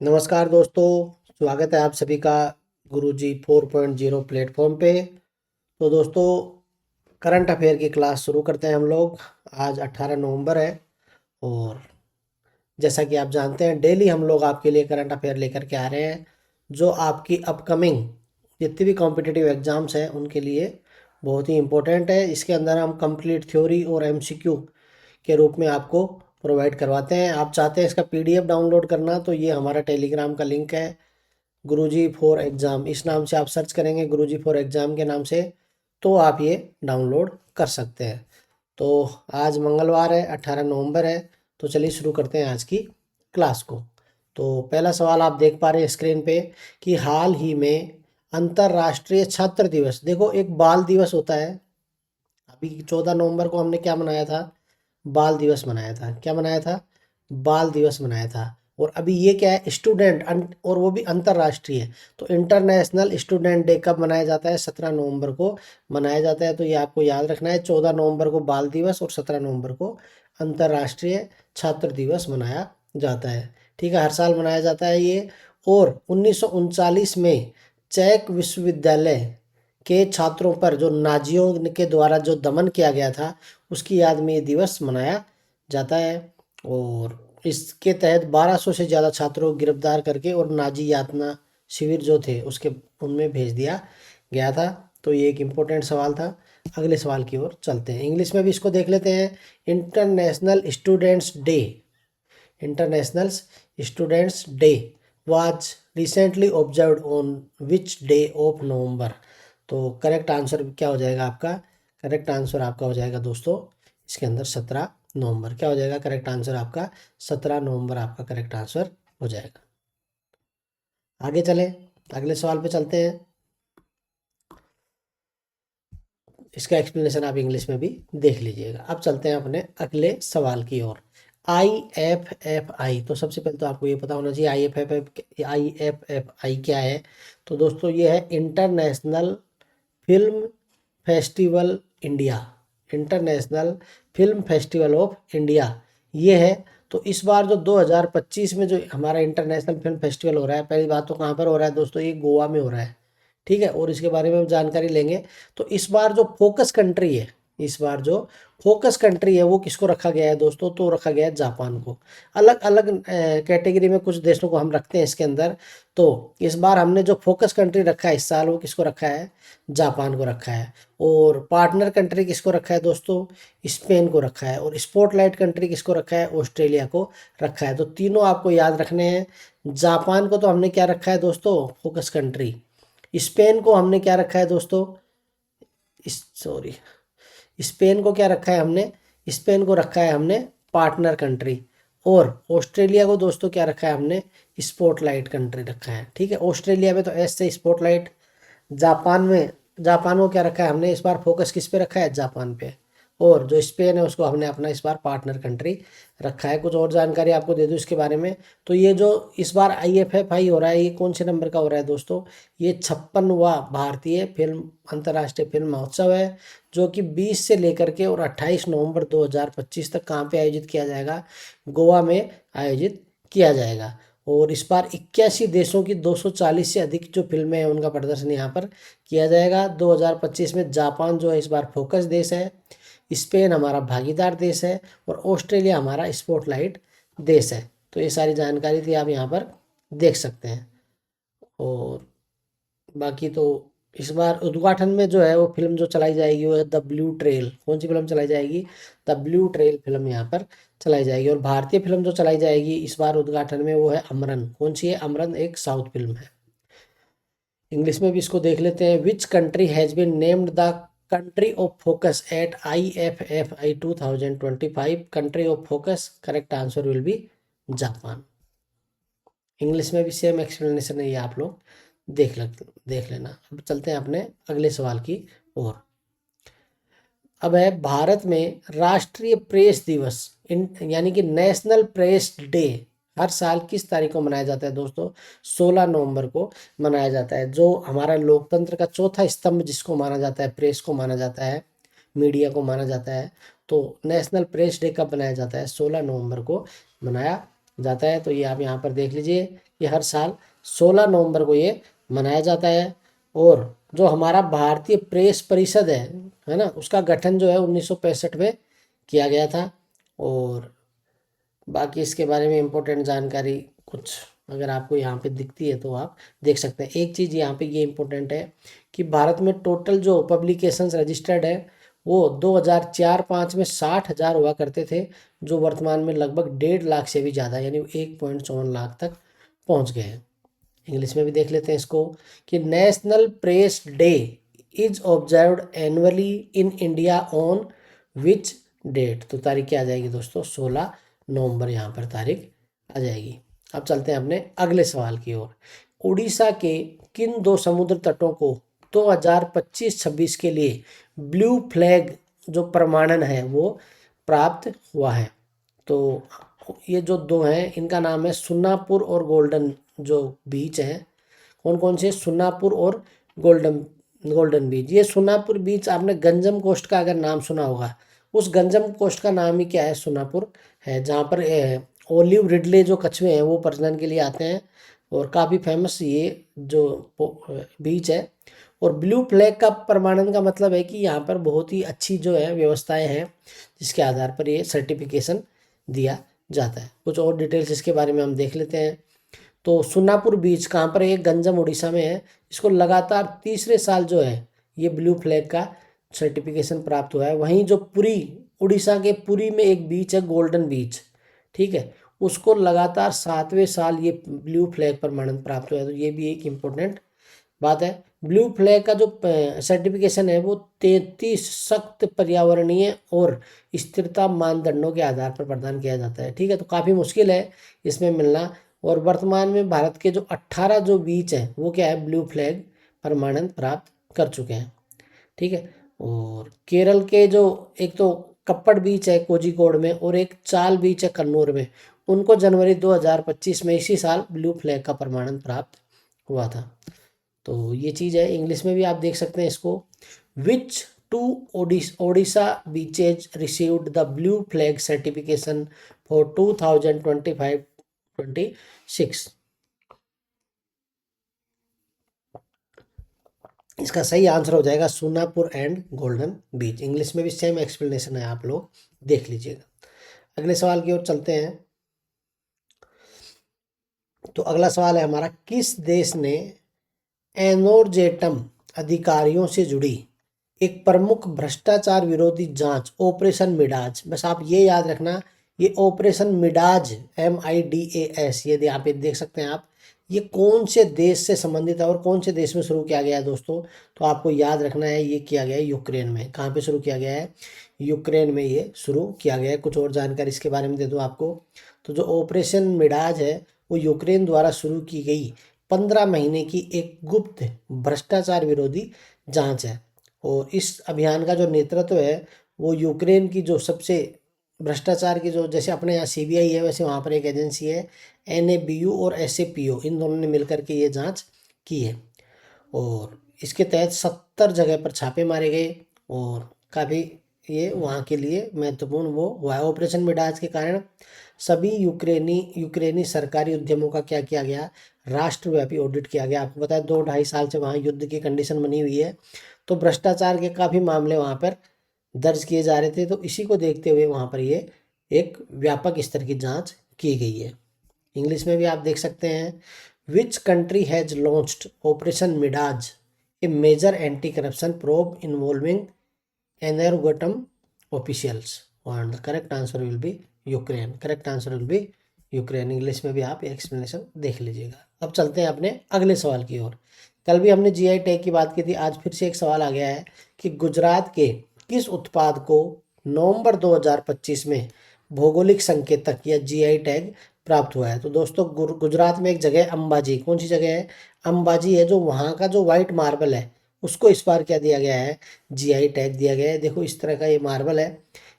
नमस्कार दोस्तों, स्वागत है आप सभी का गुरुजी 4.0 प्लेटफॉर्म पे। तो दोस्तों, करंट अफेयर की क्लास शुरू करते हैं हम लोग। आज 18 नवंबर है और जैसा कि आप जानते हैं डेली हम लोग आपके लिए करंट अफेयर लेकर के आ रहे हैं जो आपकी अपकमिंग जितनी भी कॉम्पिटिटिव एग्जाम्स हैं उनके लिए बहुत ही इम्पोर्टेंट है। इसके अंदर हम कंप्लीट थ्योरी और एमसीक्यू के रूप में आपको प्रोवाइड करवाते हैं। आप चाहते हैं इसका पीडीएफ डाउनलोड करना तो ये हमारा टेलीग्राम का लिंक है, गुरुजी फॉर एग्ज़ाम इस नाम से आप सर्च करेंगे, गुरुजी फॉर एग्ज़ाम के नाम से, तो आप ये डाउनलोड कर सकते हैं। तो आज मंगलवार है, 18 नवंबर है। तो चलिए शुरू करते हैं आज की क्लास को। तो पहला सवाल आप देख पा रहे हैं स्क्रीन पे कि हाल ही में अंतर्राष्ट्रीय छात्र दिवस, देखो एक बाल दिवस होता है। अभी 14 नवंबर को हमने क्या मनाया था? बाल दिवस मनाया था। क्या मनाया था? बाल दिवस मनाया था। और अभी ये क्या है? स्टूडेंट, और वो भी अंतर्राष्ट्रीय। तो इंटरनेशनल स्टूडेंट डे कब मनाया जाता है? 17 नवंबर को मनाया जाता है। तो ये आपको याद रखना है, 14 नवंबर को बाल दिवस और 17 नवंबर को अंतर्राष्ट्रीय छात्र दिवस मनाया जाता है। ठीक है, हर साल मनाया जाता है ये। और 1939 में चेक विश्वविद्यालय के छात्रों पर जो नाजियों के द्वारा जो दमन किया गया था उसकी याद में ये दिवस मनाया जाता है। और इसके तहत 1200 से ज़्यादा छात्रों को गिरफ्तार करके और नाजी यातना शिविर जो थे उसके उनमें भेज दिया गया था। तो ये एक इम्पोर्टेंट सवाल था। अगले सवाल की ओर चलते हैं, इंग्लिश में भी इसको देख लेते हैं। International students day, international students day was recently observed on which day of November? तो करेक्ट आंसर क्या हो जाएगा आपका? करेक्ट आंसर आपका हो जाएगा दोस्तों इसके अंदर 17 नवंबर। क्या हो जाएगा करेक्ट आंसर आपका? 17 नवंबर आपका करेक्ट आंसर हो जाएगा। आगे चले, अगले सवाल पे चलते हैं। इसका एक्सप्लेनेशन आप इंग्लिश में भी देख लीजिएगा। अब चलते हैं अपने अगले सवाल की ओर। IFFI, तो सबसे पहले तो आपको ये पता होना चाहिए IFFI क्या है। तो दोस्तों ये है international film festival India, international film festival of India ये है। तो इस बार जो 2025 में जो हमारा इंटरनेशनल फिल्म फेस्टिवल हो रहा है, पहली बात तो कहाँ पर हो रहा है दोस्तों? ये गोवा में हो रहा है। ठीक है, और इसके बारे में हम जानकारी लेंगे। तो इस बार जो फोकस कंट्री है, इस बार जो फोकस कंट्री है वो किसको रखा गया है दोस्तों? तो रखा गया है जापान को। अलग अलग कैटेगरी में कुछ देशों को हम रखते हैं इसके अंदर। तो इस बार हमने जो फोकस कंट्री रखा है इस साल वो किसको रखा है? जापान को रखा है। और पार्टनर कंट्री किसको रखा है दोस्तों? स्पेन को रखा है। और स्पॉटलाइट कंट्री किसको रखा है? ऑस्ट्रेलिया को रखा है। तो तीनों आपको याद रखने हैं। जापान को तो हमने क्या रखा है दोस्तों? Focus country. स्पेन को हमने क्या रखा है दोस्तों? सॉरी, स्पेन को क्या रखा है हमने? स्पेन को रखा है हमने पार्टनर कंट्री। और ऑस्ट्रेलिया को दोस्तों क्या रखा है हमने? स्पॉटलाइट कंट्री रखा है। ठीक है, ऑस्ट्रेलिया में तो एस से स्पॉटलाइट। जापान में, जापान को क्या रखा है हमने? इस बार फोकस किस पे रखा है? जापान पे। और जो स्पेन है उसको हमने अपना इस बार पार्टनर कंट्री रखा है। कुछ और जानकारी आपको दे दूं इसके बारे में। तो ये जो इस बार IFFI हो रहा है ये कौन से नंबर का हो रहा है दोस्तों? ये 56वां भारतीय फिल्म अंतर्राष्ट्रीय फिल्म महोत्सव है जो कि 20 से लेकर के और 28 नवंबर 2025 तक कहाँ पे आयोजित किया जाएगा? गोवा में आयोजित किया जाएगा। और इस बार 81 देशों की 240 से अधिक जो फिल्में हैं उनका प्रदर्शन यहाँ पर किया जाएगा। 2025 में जापान जो है इस बार फोकस देश है, स्पेन हमारा भागीदार देश है और ऑस्ट्रेलिया हमारा स्पॉटलाइट देश है। तो ये सारी जानकारी थी, आप यहाँ पर देख सकते हैं। और बाकी तो इस बार उद्घाटन में जो है वो फिल्म जो चलाई जाएगी वो है द ब्लू ट्रेल। कौन सी फिल्म चलाई जाएगी? द ब्लू ट्रेल फिल्म यहाँ पर चलाई जाएगी। और भारतीय फिल्म जो चलाई जाएगी इस बार उद्घाटन में वो है अमरन। कौन सी है? अमरन एक साउथ फिल्म है। इंग्लिश में भी इसको देख लेते हैं। Which country has been named the country of focus at IFFI 2025? Country of focus correct answer will be Japan. English में भी सेम एक्सप्लेनेशन है, ये आप लोग देख लेना। अब चलते हैं अपने अगले सवाल की ओर। अब है भारत में राष्ट्रीय प्रेस दिवस यानी कि नेशनल प्रेस डे हर साल किस तारीख को मनाया जाता है दोस्तों? 16 नवंबर को मनाया जाता है। जो हमारा लोकतंत्र का चौथा स्तंभ जिसको माना जाता है, प्रेस को माना जाता है, मीडिया को माना जाता है। तो नेशनल प्रेस डे कब मनाया जाता है? 16 नवंबर को मनाया जाता है। तो ये आप यहाँ पर देख लीजिए, ये हर साल 16 नवंबर को ये मनाया जाता है। और जो हमारा भारतीय प्रेस परिषद है ना, उसका गठन जो है 1965 में किया गया था। और बाकी इसके बारे में इम्पोर्टेंट जानकारी कुछ अगर आपको यहाँ पे दिखती है तो आप देख सकते हैं। एक चीज़ यहाँ पे ये इम्पोर्टेंट है कि भारत में टोटल जो पब्लिकेशंस रजिस्टर्ड है वो 2004-05 में 60,000 हुआ करते थे, जो वर्तमान में लगभग 1.5 लाख से भी ज़्यादा यानी 1.54 लाख तक पहुँच गए हैं। इंग्लिश में भी देख लेते हैं इसको कि national press day is observed annually in India on which date. तो तारीख क्या आ जाएगी दोस्तों, 16 नवंबर यहाँ पर तारीख आ जाएगी। अब चलते हैं अपने अगले सवाल की ओर। उड़ीसा के किन दो समुद्र तटों को 2025-26 के लिए ब्लू फ्लैग जो प्रमाणन है वो प्राप्त हुआ है? तो ये जो दो हैं इनका नाम है सुन्नापुर और गोल्डन जो बीच है। कौन कौन से? सुन्नापुर और गोल्डन गोल्डन बीच। ये सुन्नापुर बीच आपने गंजम कोस्ट का अगर नाम सुना होगा, उस गंजम कोस्ट का नाम ही क्या है? सुन्नापुर है, जहाँ पर ओलिव रिडले जो कछुए हैं वो प्रजनन के लिए आते हैं। और काफ़ी फेमस ये जो बीच है। और ब्लू फ्लैग का प्रमाणन का मतलब है कि यहाँ पर बहुत ही अच्छी जो है व्यवस्थाएं हैं, जिसके आधार पर ये सर्टिफिकेशन दिया जाता है। कुछ और डिटेल्स इसके बारे में हम देख लेते हैं। तो सुन्नापुर बीच कहाँ पर है? गंजम उड़ीसा में है। इसको लगातार तीसरे साल जो है ये ब्लू फ्लैग का सर्टिफिकेशन प्राप्त हुआ है। वहीं जो पुरी, उड़ीसा के पुरी में एक बीच है गोल्डन बीच, ठीक है, उसको लगातार 7वें साल ये ब्लू फ्लैग प्रमाणन प्राप्त हुआ है। तो ये भी एक इम्पोर्टेंट बात है। ब्लू फ्लैग का जो सर्टिफिकेशन है वो 33 सख्त पर्यावरणीय और स्थिरता मानदंडों के आधार पर प्रदान किया जाता है, ठीक है। तो काफ़ी मुश्किल है इसमें मिलना। और वर्तमान में भारत के जो 18 जो बीच हैं वो क्या है? ब्लू फ्लैग प्रमाणन प्राप्त कर चुके हैं, ठीक है। और केरल के जो एक तो कप्पड़ बीच है कोझिकोड में और एक चाल बीच है कन्नौर में, उनको जनवरी 2025 में इसी साल ब्लू फ्लैग का प्रमाणन प्राप्त हुआ था। तो ये चीज़ है। इंग्लिश में भी आप देख सकते हैं इसको। Which two Odisha beaches received the blue flag certification for 2025-26? इसका सही आंसर हो जाएगा Sunapur and Golden Beach. English में भी सेम एक्सप्लेनेशन है, आप लोग देख लीजिएगा। अगले सवाल की ओर चलते हैं। तो अगला सवाल है हमारा, किस देश ने एनोर्जेटम अधिकारियों से जुड़ी एक प्रमुख भ्रष्टाचार विरोधी जांच ऑपरेशन मिडाज? बस आप ये याद रखना, ये ऑपरेशन मिडाज MIDAS, ये यहाँ पे देख सकते हैं आप, ये कौन से देश से संबंधित है और कौन से देश में शुरू किया गया है दोस्तों? तो आपको याद रखना है ये किया गया है यूक्रेन में। कहाँ पे शुरू किया गया है? यूक्रेन में ये शुरू किया गया है। कुछ और जानकारी इसके बारे में दे दूँ आपको। तो जो ऑपरेशन मिडाज है वो यूक्रेन द्वारा शुरू की गई 15 महीने की एक गुप्त भ्रष्टाचार विरोधी जांच है। और इस अभियान का जो नेतृत्व है वो यूक्रेन की जो सबसे भ्रष्टाचार की जो, जैसे अपने यहाँ CBI है वैसे वहाँ पर एक एजेंसी है NABU और SAPO, इन दोनों ने मिलकर के ये जांच की है। और इसके तहत 70 जगह पर छापे मारे गए और काफ़ी ये वहाँ के लिए महत्वपूर्ण वो हुआ है। ऑपरेशन मिडाज के कारण सभी यूक्रेनी सरकारी उद्यमों का क्या किया गया? राष्ट्रव्यापी ऑडिट किया गया। आपको पता है 2-2.5 साल से वहाँ युद्ध की कंडीशन बनी हुई है, तो भ्रष्टाचार के काफ़ी मामले वहाँ पर दर्ज किए जा रहे थे। तो इसी को देखते हुए वहाँ पर ये एक व्यापक स्तर की जांच की गई है। इंग्लिश में भी आप देख सकते हैं, which country has launched operation Midas, a major anti corruption probe involving Energoatom officials? और the correct answer will be Ukraine. Correct answer will be Ukraine. English में भी आप एक्सप्लेनेशन देख लीजिएगा। अब चलते हैं अपने अगले सवाल की ओर। कल भी हमने GI टैग की बात की थी, आज फिर से एक सवाल आ गया है कि गुजरात के किस उत्पाद को नवंबर 2025 में भौगोलिक संकेतक या GI टैग प्राप्त हुआ है? तो दोस्तों गुजरात में एक जगह है अंबाजी। कौन सी जगह है? अंबाजी है। जो वहाँ का जो व्हाइट मार्बल है उसको इस बार क्या दिया गया है? GI टैग दिया गया है। देखो इस तरह का ये मार्बल है।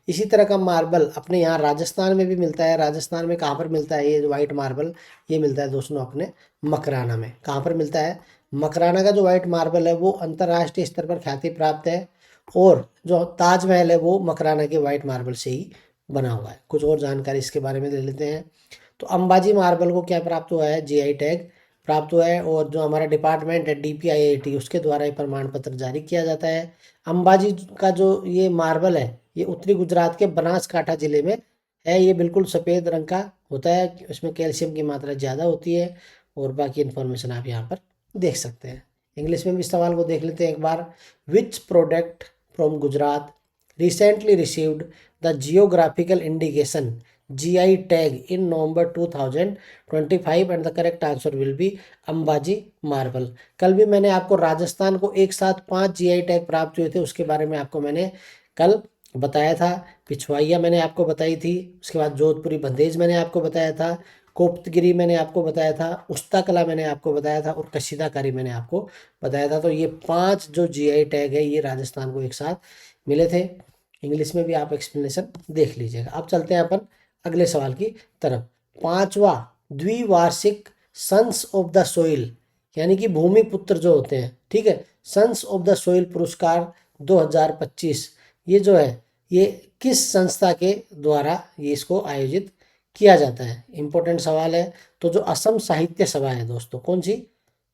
इसी तरह का मार्बल अपने यहाँ राजस्थान में भी मिलता है। राजस्थान में कहाँ पर मिलता है ये जो व्हाइट मार्बल? ये मिलता है दोस्तों अपने मकराना में। कहाँ पर मिलता है? मकराना का जो व्हाइट मार्बल है वो अंतर्राष्ट्रीय स्तर पर ख्याति प्राप्त है। और जो ताजमहल है वो मकराना के व्हाइट मार्बल से ही बना हुआ है। कुछ और जानकारी इसके बारे में ले लेते हैं। तो अंबाजी मार्बल को क्या प्राप्त हुआ है, जीआई टैग प्राप्त हुआ है। और जो हमारा डिपार्टमेंट है डीपीआईआईटी, उसके द्वारा ये प्रमाण पत्र जारी किया जाता है। अंबाजी का जो ये मार्बल है, ये उत्तरी गुजरात के बनासकांठा जिले में है। ये बिल्कुल सफ़ेद रंग का होता है, इसमें कैल्शियम की मात्रा ज़्यादा होती है। और बाकी इन्फॉर्मेशन आप यहाँ पर देख सकते हैं। इंग्लिश में भी इस सवाल को देख लेते हैं एक बार। Which product from Gujarat recently received the geographical indication GI tag in November 2025 and the correct answer will be Ambaji marble. कल भी मैंने आपको राजस्थान को एक साथ 5 जीआई टैग प्राप्त हुए थे, उसके बारे में आपको मैंने कल बताया था। पिछवाइया मैंने आपको बताई थी, उसके बाद जोधपुरी बंदेज मैंने आपको बताया था, कोप्तगिरी मैंने आपको बताया था, उस्ता कला मैंने आपको बताया था, और कशीदाकारी मैंने आपको बताया था। तो ये 5 जो जीआई टैग है ये राजस्थान को एक साथ मिले थे। इंग्लिश में भी आप एक्सप्लेनेशन देख लीजिएगा। अब चलते हैं अपन अगले सवाल की तरफ। 5वां द्विवार्षिक सन्स ऑफ द सोइल, यानी कि भूमि पुत्र जो होते हैं, ठीक है, सन्स ऑफ द सोइल पुरस्कार 2025, ये जो है ये किस संस्था के द्वारा ये इसको आयोजित किया जाता है? इंपॉर्टेंट सवाल है। तो जो असम साहित्य सभा है दोस्तों, कौन सी,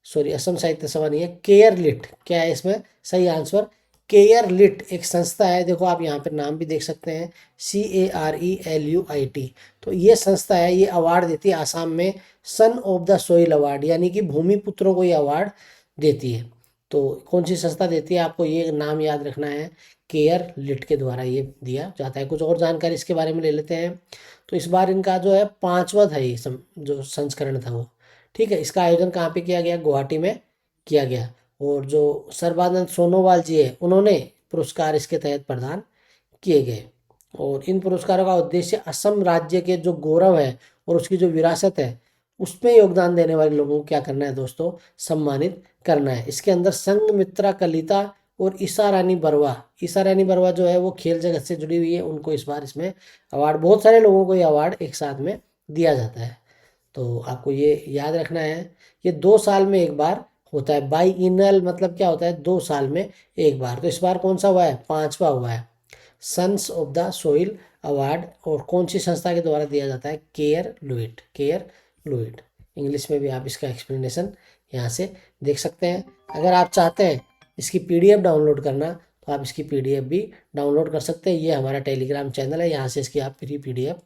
सॉरी असम साहित्य सभा नहीं है, केयरलिट, क्या है इसमें सही आंसर, केयरलिट एक संस्था है। देखो आप यहाँ पर नाम भी देख सकते हैं, CARELUIT। तो ये संस्था है, ये अवार्ड देती है आसाम में, son of the soil award, यानी कि भूमि पुत्रों को ये अवार्ड देती है। तो कौन सी संस्था देती है, आपको ये नाम याद रखना है, केयरलिट के द्वारा ये दिया जाता है। कुछ और जानकारी इसके बारे में ले लेते हैं। तो इस बार इनका जो है 5वां था ये जो संस्करण था वो, ठीक है। इसका आयोजन कहाँ पे किया गया, गुवाहाटी में किया गया। और जो सर्बानंद सोनोवाल जी है, उन्होंने पुरस्कार इसके तहत प्रदान किए गए। और इन पुरस्कारों का उद्देश्य असम राज्य के जो गौरव है और उसकी जो विरासत है, उसमें योगदान देने वाले लोगों को क्या करना है दोस्तों, सम्मानित करना है। इसके अंदर संघमित्रा कलिता और ईशा रानी बरवा, ईशा रानी बरवा जो है वो खेल जगत से जुड़ी हुई है, उनको इस बार इसमें अवार्ड, बहुत सारे लोगों को ये अवार्ड एक साथ में दिया जाता है। तो आपको ये याद रखना है, ये 2 साल में एक बार होता है। बाईइनल मतलब क्या होता है, 2 साल में एक बार। तो इस बार कौन सा हुआ है, 5वां हुआ है sons of the soil award. और कौन सी संस्था के द्वारा दिया जाता है, केयरलुइट, केयरलुइट। इंग्लिश में भी आप इसका एक्सप्लेनेशन यहाँ से देख सकते हैं। अगर आप चाहते हैं इसकी PDF डाउनलोड करना, तो आप इसकी PDF भी डाउनलोड कर सकते हैं। ये हमारा टेलीग्राम चैनल है, यहाँ से इसकी आप फ्री PDF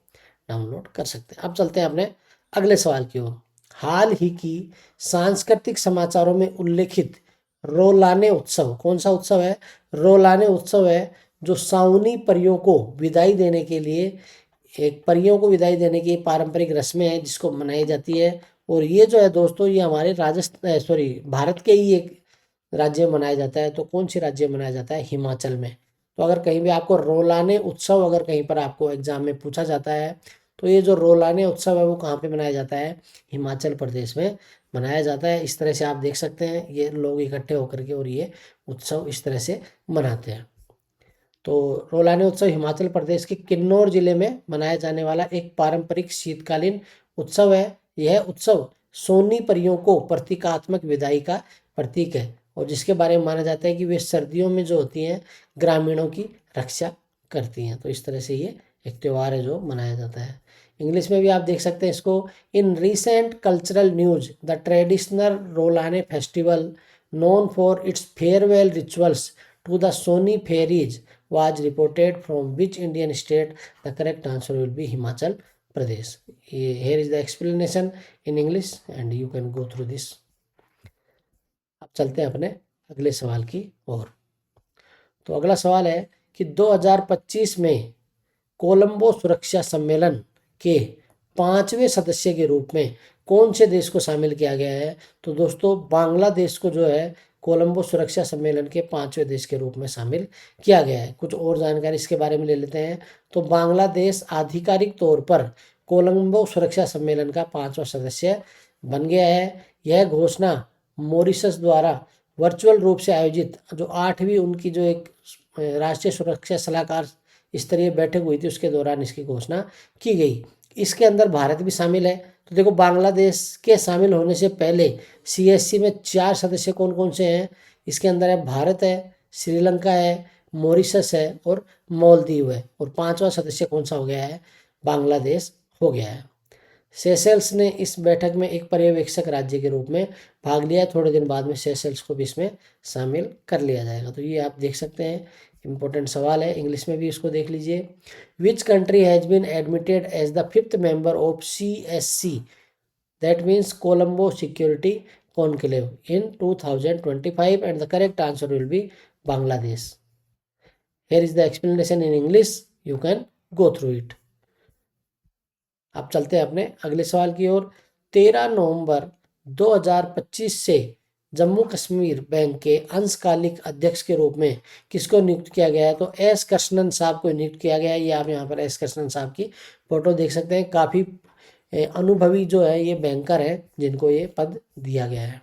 डाउनलोड कर सकते हैं। अब चलते हैं अपने अगले सवाल की ओर। हाल ही की सांस्कृतिक समाचारों में उल्लेखित रोलाने उत्सव, कौन सा उत्सव है, रोलाने उत्सव है, जो सावनी परियों को विदाई देने के लिए, एक परियों को विदाई देने की पारंपरिक रस्में हैं जिसको मनाई जाती है। और ये जो है दोस्तों, ये हमारे राजस्थान, सॉरी भारत के ही एक राज्य में मनाया जाता है। तो कौन सी राज्य में मनाया जाता है, हिमाचल में। तो अगर कहीं भी आपको रोलाने उत्सव अगर कहीं पर आपको एग्जाम में पूछा जाता है, तो ये जो रोलाने उत्सव है वो कहाँ पे मनाया जाता है, हिमाचल प्रदेश में मनाया जाता है। इस तरह से आप देख सकते हैं, ये लोग इकट्ठे होकर के और ये उत्सव इस तरह से मनाते हैं। तो रोलाने उत्सव हिमाचल प्रदेश के किन्नौर जिले में मनाया जाने वाला एक पारंपरिक शीतकालीन उत्सव है। यह उत्सव सोनी परियों को प्रतीकात्मक विदाई का प्रतीक है, और जिसके बारे में माना जाता है कि वे सर्दियों में जो होती हैं ग्रामीणों की रक्षा करती हैं। तो इस तरह से ये एक त्यौहार है जो मनाया जाता है। इंग्लिश में भी आप देख सकते हैं इसको। In recent cultural news the traditional Rolane festival known for its farewell rituals to the Sauni fairies was reported from which Indian state? The correct answer will be Himachal Pradesh. Here is the explanation in English and you can go through this. अब चलते हैं अपने अगले सवाल की ओर। तो अगला सवाल है कि 2025 में कोलंबो सुरक्षा सम्मेलन के 5वें सदस्य के रूप में कौन से देश को शामिल किया गया है? तो दोस्तों बांग्लादेश को जो है कोलंबो सुरक्षा सम्मेलन के 5वें देश के रूप में शामिल किया गया है। कुछ और जानकारी इसके बारे में ले लेते हैं। तो बांग्लादेश आधिकारिक तौर पर कोलंबो सुरक्षा सम्मेलन का 5वां सदस्य बन गया है। यह घोषणा मॉरिशस द्वारा वर्चुअल रूप से आयोजित जो 8वीं उनकी जो एक राष्ट्रीय सुरक्षा सलाहकार स्तरीय बैठक हुई थी, उसके दौरान इसकी घोषणा की गई। इसके अंदर भारत भी शामिल है। तो देखो बांग्लादेश के शामिल होने से पहले CSC में 4 सदस्य कौन कौन से हैं, इसके अंदर है भारत है, श्रीलंका है, मॉरिशस है और मालदीव है। और 5वां सदस्य कौन सा हो गया है, बांग्लादेश हो गया है। सेशल्स ने इस बैठक में एक पर्यवेक्षक राज्य के रूप में भाग लिया। थोड़े दिन बाद में सेशल्स को भी इसमें शामिल कर लिया जाएगा। तो ये आप देख सकते हैं, इंपॉर्टेंट सवाल है, इंग्लिश में भी इसको देख लीजिए। Which country has been admitted as the 5th member of CSC, that means Colombo security conclave, in 2025, and the correct answer will be Bangladesh. Here is the explanation in English, you can go through it. अब चलते हैं अपने अगले सवाल की ओर। 13 नवंबर 2025 से Jammu Kashmir bank के अंशकालिक अध्यक्ष के रूप में किसको नियुक्त किया गया है? तो एस कृष्णन साहब को नियुक्त किया गया है। ये आप यहाँ पर एस कृष्णन साहब की फोटो देख सकते हैं। काफ़ी अनुभवी जो है ये बैंकर है जिनको ये पद दिया गया है।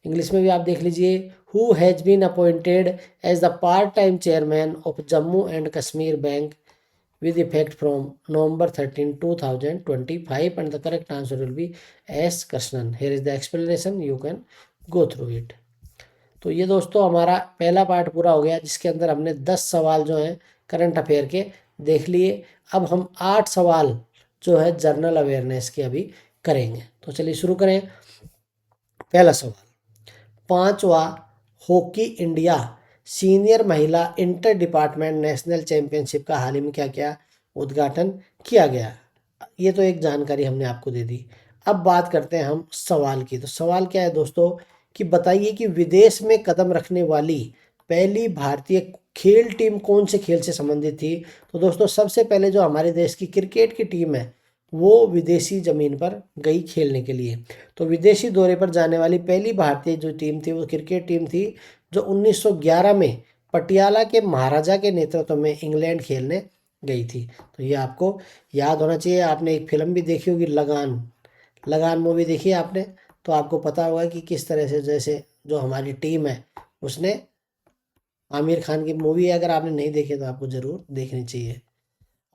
इंग्लिश में भी आप देख लीजिए। Who has been appointed as the part time chairman of Jammu and Kashmir bank with effect from November 13, 2025, and the correct answer will be S. Krishnan. Here is the explanation, you can go through it. तो ये दोस्तों हमारा पहला part पूरा हो गया, जिसके अंदर हमने 10 सवाल जो हैं करंट अफेयर के देख लिए। अब हम 8 सवाल जो है जनरल अवेयरनेस के अभी करेंगे। तो चलिए शुरू करें। पहला सवाल, 5वां हॉकी इंडिया सीनियर महिला इंटर डिपार्टमेंट नेशनल चैंपियनशिप का हाल ही में क्या क्या उद्घाटन किया गया? ये तो एक जानकारी हमने आपको दे दी। अब बात करते हैं हम सवाल की। तो सवाल क्या है दोस्तों कि बताइए कि विदेश में कदम रखने वाली पहली भारतीय खेल टीम कौन से खेल से संबंधित थी? तो दोस्तों सबसे पहले जो हमारे देश की क्रिकेट की टीम है वो विदेशी ज़मीन पर गई खेलने के लिए। तो विदेशी दौरे पर जाने वाली पहली भारतीय जो टीम थी वो क्रिकेट टीम थी, जो 1911 में पटियाला के महाराजा के नेतृत्व में इंग्लैंड खेलने गई थी। तो ये आपको याद होना चाहिए। आपने एक फिल्म भी देखी होगी, लगान। लगान मूवी देखी है आपने, तो आपको पता होगा कि किस तरह से जैसे जो हमारी टीम है उसने, आमिर खान की मूवी है, अगर आपने नहीं देखी तो आपको ज़रूर देखनी चाहिए।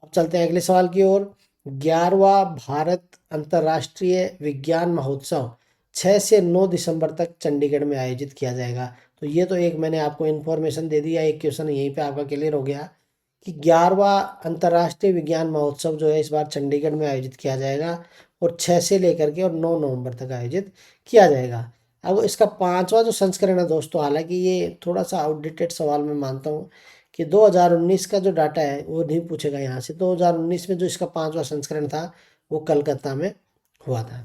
अब चलते हैं अगले सवाल की ओर। 11वां भारत अंतर्राष्ट्रीय विज्ञान महोत्सव 6 से 9 दिसंबर तक चंडीगढ़ में आयोजित किया जाएगा। तो ये तो एक मैंने आपको इन्फॉर्मेशन दे दिया, एक क्वेश्चन यहीं पे आपका क्लियर हो गया कि 11वां अंतर्राष्ट्रीय विज्ञान महोत्सव जो है इस बार चंडीगढ़ में आयोजित किया जाएगा और 6 से लेकर के और 9 नवंबर तक आयोजित किया जाएगा। अब इसका 5वां जो संस्करण है दोस्तों, हालांकि ये थोड़ा सा आउटडेटेड सवाल मैं मानता हूँ कि 2019 का जो डाटा है वो नहीं पूछेगा यहाँ से। 2019 में जो इसका 5वां संस्करण था वो कलकत्ता में हुआ था।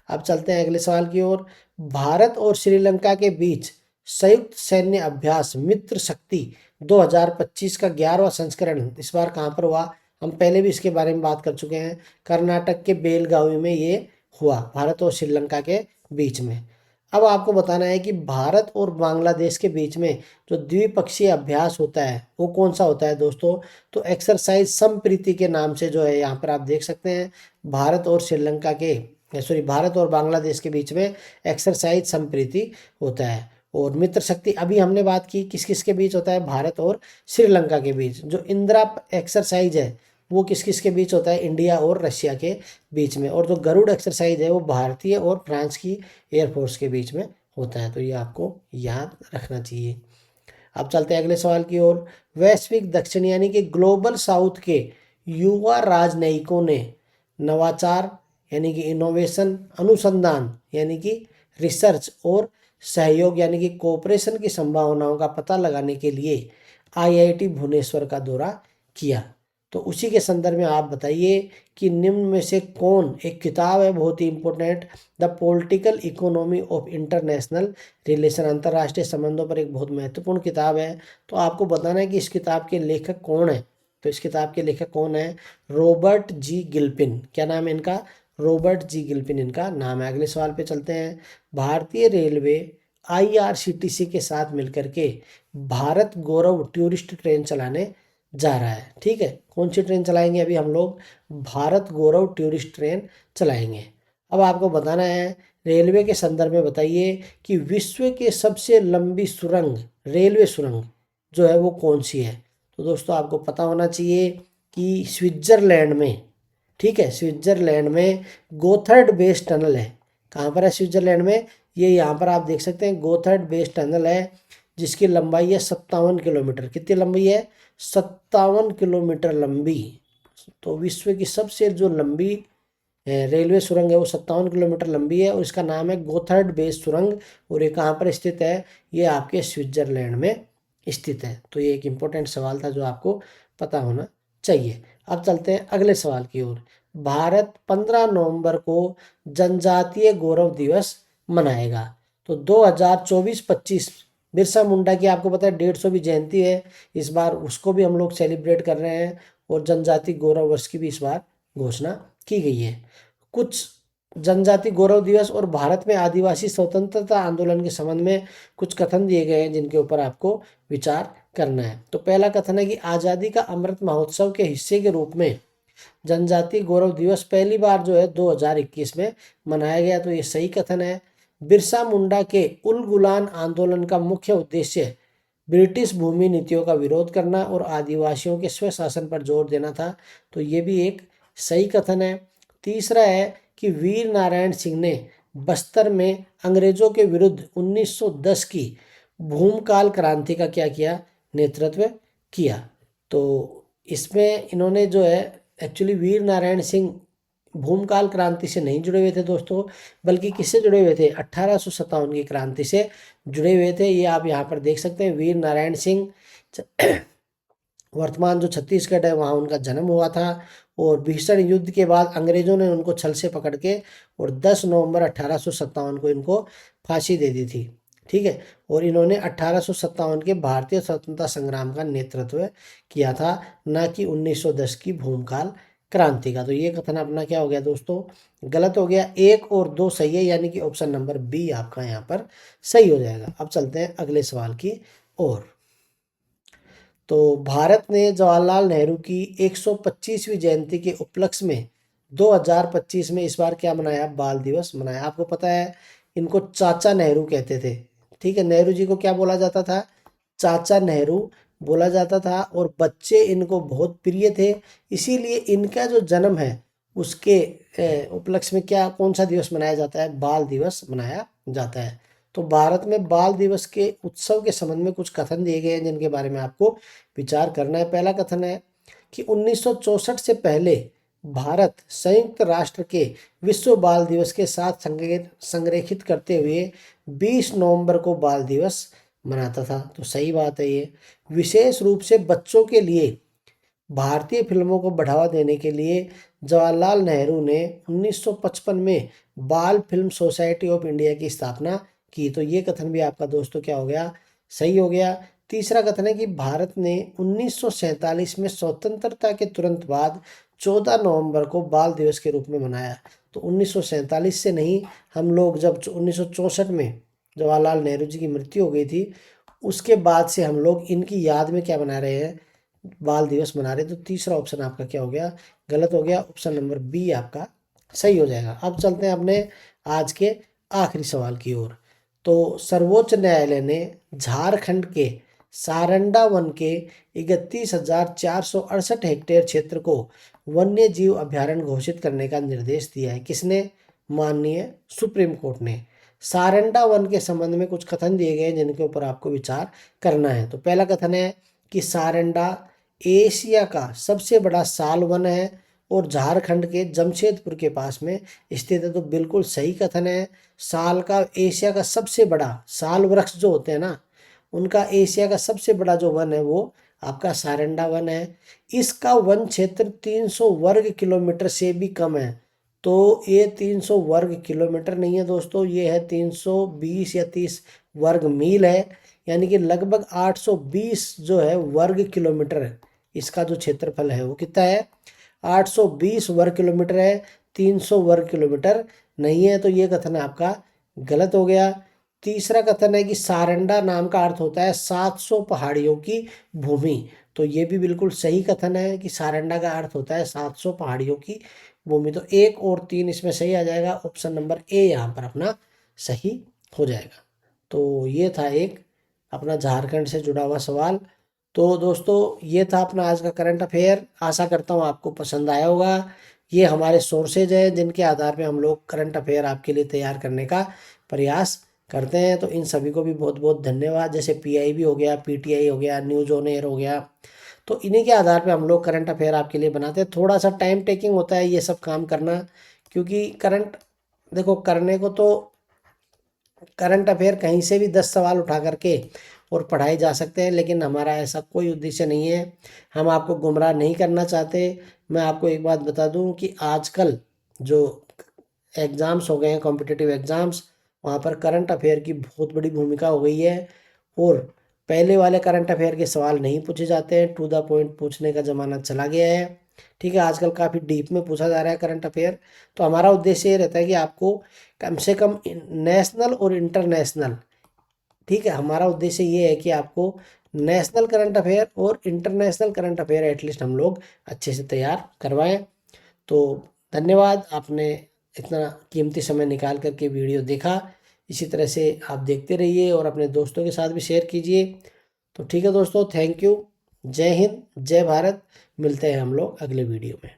अब चलते हैं अगले सवाल की ओर। भारत और श्रीलंका के बीच संयुक्त सैन्य अभ्यास मित्र शक्ति 2025 का 11वां संस्करण इस बार कहाँ पर हुआ? हम पहले भी इसके बारे में बात कर चुके हैं। कर्नाटक के बेलगावी में ये हुआ, भारत और श्रीलंका के बीच में। अब आपको बताना है कि भारत और बांग्लादेश के बीच में जो द्विपक्षीय अभ्यास होता है वो कौन सा होता है दोस्तों? तो एक्सरसाइज संप्रीति के नाम से जो है यहाँ पर आप देख सकते हैं, भारत और श्रीलंका के भारत और बांग्लादेश के बीच में एक्सरसाइज संप्रीति होता है। और मित्र शक्ति अभी हमने बात की किस किस के बीच होता है? भारत और श्रीलंका के बीच। जो इंदिरा एक्सरसाइज है वो किस किस के बीच होता है? इंडिया और रशिया के बीच में। और जो गरुड़ एक्सरसाइज है वो भारतीय और फ्रांस की एयरफोर्स के बीच में होता है। तो ये आपको याद रखना चाहिए। अब चलते हैं अगले सवाल की ओर। वैश्विक दक्षिण यानी कि ग्लोबल साउथ के युवा राजनयिकों ने नवाचार यानी कि इनोवेशन, अनुसंधान यानी कि रिसर्च और सहयोग यानी कि कोऑपरेशन की संभावनाओं का पता लगाने के लिए IIT भुवनेश्वर का दौरा किया। तो उसी के संदर्भ में आप बताइए कि निम्न में से कौन, एक किताब है बहुत ही important, the political economy of international relation, अंतर्राष्ट्रीय संबंधों पर एक बहुत महत्वपूर्ण किताब है। तो आपको बताना है कि इस किताब के लेखक कौन है। तो इस किताब के लेखक कौन है? रॉबर्ट जी गिल्पिन। क्या नाम है इनका? रॉबर्ट जी गिल्पिन इनका नाम है। अगले सवाल पे चलते हैं। भारतीय रेलवे IRCTC के साथ मिलकर के भारत गौरव टूरिस्ट ट्रेन चलाने जा रहा है। ठीक है, कौन सी ट्रेन चलाएंगे? अभी हम लोग भारत गौरव टूरिस्ट ट्रेन चलाएंगे। अब आपको बताना है रेलवे के संदर्भ में बताइए कि विश्व के सबसे लंबी सुरंग, रेलवे सुरंग जो है वो कौन सी है? तो दोस्तों आपको पता होना चाहिए कि स्विट्जरलैंड में, ठीक है, स्विट्जरलैंड में गोथर्ड बेस टनल है। कहाँ पर है? स्विट्जरलैंड में। ये यहाँ पर आप देख सकते हैं गोथर्ड बेस टनल है, जिसकी लंबाई है 57 किलोमीटर। कितनी लंबी है? 57 किलोमीटर लंबी। तो विश्व की सबसे जो लंबी रेलवे सुरंग है वो 57 किलोमीटर लंबी है और इसका नाम है गोथर्ड बेस सुरंग। और ये कहाँ पर स्थित है? ये आपके स्विट्जरलैंड में स्थित है। तो ये एक इम्पोर्टेंट सवाल था जो आपको पता होना चाहिए। अब चलते हैं अगले सवाल की ओर। भारत 15 नवंबर को जनजातीय गौरव दिवस मनाएगा। तो 2024-25 बिरसा मुंडा की आपको पता है 150वीं जयंती है इस बार, उसको भी हम लोग सेलिब्रेट कर रहे हैं और जनजाति गौरव वर्ष की भी इस बार घोषणा की गई है। कुछ जनजाति गौरव दिवस और भारत में आदिवासी स्वतंत्रता आंदोलन के संबंध में कुछ कथन दिए गए हैं जिनके ऊपर आपको विचार करना है। तो पहला कथन है कि आज़ादी का अमृत महोत्सव के हिस्से के रूप में जनजाति गौरव दिवस पहली बार जो है 2021 में मनाया गया। तो ये सही कथन है। बिरसा मुंडा के उल गुलान आंदोलन का मुख्य उद्देश्य ब्रिटिश भूमि नीतियों का विरोध करना और आदिवासियों के स्वशासन पर जोर देना था। तो ये भी एक सही कथन है। तीसरा है कि वीर नारायण सिंह ने बस्तर में अंग्रेजों के विरुद्ध 1910 की भूमकाल क्रांति का क्या किया? नेतृत्व किया। तो इसमें इन्होंने जो है एक्चुअली वीर नारायण सिंह भूमकाल क्रांति से नहीं जुड़े हुए थे दोस्तों, बल्कि किससे जुड़े हुए थे? 1857 की क्रांति से जुड़े हुए थे। ये आप यहाँ पर देख सकते हैं, वीर नारायण सिंह वर्तमान जो छत्तीसगढ़ है वहाँ उनका जन्म हुआ था और भीषण युद्ध के बाद अंग्रेजों ने उनको छल से पकड़ के और 10 नवंबर 1857 को इनको फांसी दे दी थी। ठीक है, और इन्होंने 1857 के भारतीय स्वतंत्रता संग्राम का नेतृत्व किया था, ना कि 1910 की भूमकाल क्रांति का। तो ये कथन अपना क्या हो गया दोस्तों? गलत हो गया। 1 और 2 सही है, यानी कि ऑप्शन नंबर बी आपका यहाँ पर सही हो जाएगा। अब चलते हैं अगले सवाल की ओर। तो भारत ने जवाहरलाल नेहरू की 125वीं जयंती के उपलक्ष्य में 2025 में इस बार क्या मनाया? बाल दिवस मनाया। आपको पता है इनको चाचा नेहरू कहते थे। ठीक है, नेहरू जी को क्या बोला जाता था? चाचा नेहरू बोला जाता था और बच्चे इनको बहुत प्रिय थे, इसीलिए इनका जो जन्म है उसके उपलक्ष्य में क्या कौन सा दिवस मनाया जाता है? बाल दिवस मनाया जाता है। तो भारत में बाल दिवस के उत्सव के संबंध में कुछ कथन दिए गए हैं जिनके बारे में आपको विचार करना है। पहला कथन है कि 1964 से पहले भारत संयुक्त राष्ट्र के विश्व बाल दिवस के साथ संरेखित करते हुए 20 नवंबर को बाल दिवस मनाता था। तो सही बात है ये। विशेष रूप से बच्चों के लिए भारतीय फिल्मों को बढ़ावा देने के लिए जवाहरलाल नेहरू ने 1955 में बाल फिल्म सोसाइटी ऑफ इंडिया की स्थापना की। तो ये कथन भी आपका दोस्तों क्या हो गया? सही हो गया। तीसरा कथन है कि भारत ने 1947 में स्वतंत्रता के तुरंत बाद 14 नवंबर को बाल दिवस के रूप में मनाया। तो 1947 से नहीं, हम लोग जब 1964 में जवाहरलाल नेहरू जी की मृत्यु हो गई थी उसके बाद से हम लोग इनकी याद में क्या मना रहे हैं? बाल दिवस मना रहे। तो तीसरा ऑप्शन आपका क्या हो गया? गलत हो गया। ऑप्शन नंबर बी आपका सही हो जाएगा। अब चलते हैं अपने आज के आखिरी सवाल की ओर। तो सर्वोच्च न्यायालय ने झारखंड के सारंडा वन के 31,468 हेक्टेयर क्षेत्र को वन्य जीव अभ्यारण्य घोषित करने का निर्देश दिया है। किसने? माननीय सुप्रीम कोर्ट ने। सारंडा वन के संबंध में कुछ कथन दिए गए हैं जिनके ऊपर आपको विचार करना है। तो पहला कथन है कि सारंडा एशिया का सबसे बड़ा साल वन है और झारखंड के जमशेदपुर के पास में स्थित है। तो बिल्कुल सही कथन है। साल का एशिया का सबसे बड़ा साल वृक्ष जो होते हैं ना, उनका एशिया का सबसे बड़ा जो वन है वो आपका सारंडा वन है। इसका वन क्षेत्र 300 वर्ग किलोमीटर से भी कम है। तो ये 300 वर्ग किलोमीटर नहीं है दोस्तों, ये है 320 या 30 वर्ग मील है, यानी कि लगभग 820 जो है वर्ग किलोमीटर इसका जो क्षेत्रफल है वो कितना है? 820 वर्ग किलोमीटर है, 300 वर्ग किलोमीटर नहीं है। तो ये कथन आपका गलत हो गया। तीसरा कथन है कि सारंडा नाम का अर्थ होता है 700 पहाड़ियों की भूमि। तो ये भी बिल्कुल सही कथन है कि सारंडा का अर्थ होता है 700 पहाड़ियों की भूमि। तो 1 और 3 इसमें सही आ जाएगा। ऑप्शन नंबर ए यहाँ पर अपना सही हो जाएगा। तो ये था एक अपना झारखंड से जुड़ा हुआ सवाल। तो दोस्तों ये था अपना आज का करंट अफेयर। आशा करता हूँ आपको पसंद आया होगा। ये हमारे सोर्सेज हैं जिनके आधार पे हम लोग करंट अफेयर आपके लिए तैयार करने का प्रयास करते हैं। तो इन सभी को भी बहुत बहुत धन्यवाद। जैसे PIB हो गया, PTI हो गया, न्यूज़ ऑन एयर हो गया, तो इन्हीं के आधार पे हम लोग करंट अफेयर आपके लिए बनाते हैं। थोड़ा सा टाइम टेकिंग होता है ये सब काम करना, क्योंकि करंट देखो करने को तो करंट अफेयर कहीं से भी 10 सवाल उठा करके और पढ़ाए जा सकते हैं, लेकिन हमारा ऐसा कोई उद्देश्य नहीं है। हम आपको गुमराह नहीं करना चाहते। मैं आपको एक बात बता दूं कि आजकल जो एग्ज़ाम्स हो गए हैं, कॉम्पिटिटिव एग्ज़ाम्स, वहाँ पर करंट अफेयर की बहुत बड़ी भूमिका हो गई है। और पहले वाले करंट अफेयर के सवाल नहीं पूछे जाते हैं, टू द पॉइंट पूछने का ज़माना चला गया है। ठीक है, आजकल काफ़ी डीप में पूछा जा रहा है करंट अफेयर। तो हमारा उद्देश्य ये रहता है कि आपको कम से कम नेशनल और इंटरनेशनल, ठीक है, हमारा उद्देश्य ये है कि आपको नेशनल करंट अफेयर और इंटरनेशनल करंट अफेयर एटलीस्ट हम लोग अच्छे से तैयार करवाएं। तो धन्यवाद, आपने इतना कीमती समय निकाल करके वीडियो देखा। इसी तरह से आप देखते रहिए और अपने दोस्तों के साथ भी शेयर कीजिए। तो ठीक है दोस्तों, थैंक यू। जय हिंद, जय भारत। मिलते हैं हम लोग अगले वीडियो में।